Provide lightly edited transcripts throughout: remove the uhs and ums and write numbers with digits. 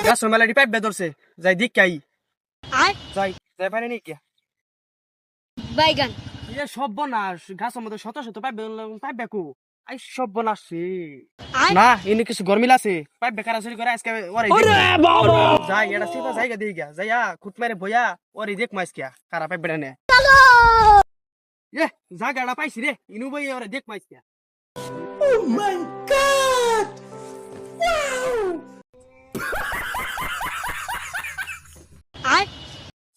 গাছের মেলাটি পাইপ ধরছে যাই দিক কাই যাই যাই পারে নি কিয়া বাইগান ইয়ে সব বনাস গাছের মধ্যে শত শত পাইপ পাইপ বেকু আই সব বনাসছি না এনে কিছু গরমিল আছে পাইপ বেকার চুরি করে আজকে ওরে যাই এটা সিপা জায়গা দিয়ে গিয়া যাইয়া খুট মেরে বইয়া ওরে দেখ মাইস কিয়া কারা পাইপ বেড়ানে এ জায়গাটা পাইছি রে ইনু বই ওরে দেখ মাইস কিয়া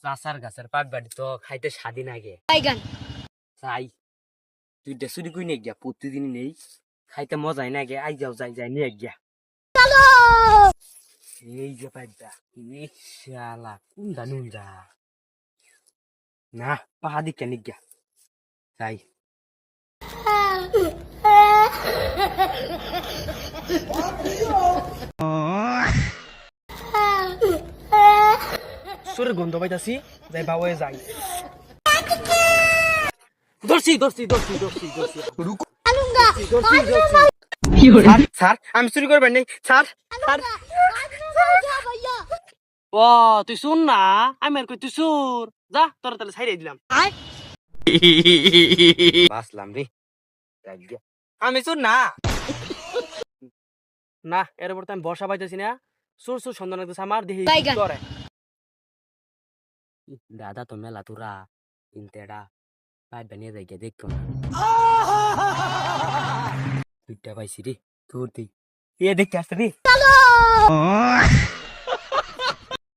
চাচার গাছের পাক বাড়ি তো খাইতে স্বাদই নাগে বাইগান চাই তুই চুরি কই নিয়ে গিয়া প্রতিদিন নেই খাইতে মজাই নাগে আই যাও যাই যাই নিয়ে গিয়া এই যে পাইপটা শালা কুন্দা নুন্দা না পাহাড়ি কেন গিয়া যাই সুরের গন্ধ পাইতাছি যাই বাবাই যাই দর্শি দর্শি দর্শি দর্শি দর্শি স্যার আমি চুরি করবেন নেই স্যার স্যার ও তুই শুন না আমি আর কই তুই সুর যা তোর তাহলে ছাইড়ে দিলাম বাসলাম রে আমি শুন না না এর পর আমি বর্ষা পাইতেছি না সুর সুর সন্ধান লাগতেছে আমার দেখি করে দাদা তো মেলা তোরা ইনতেডা পাইপ বানিয়ে যাই গিয়ে দেখতো না দুইটা পাইছি রে তোর তুই এ দেখতে আসতে রে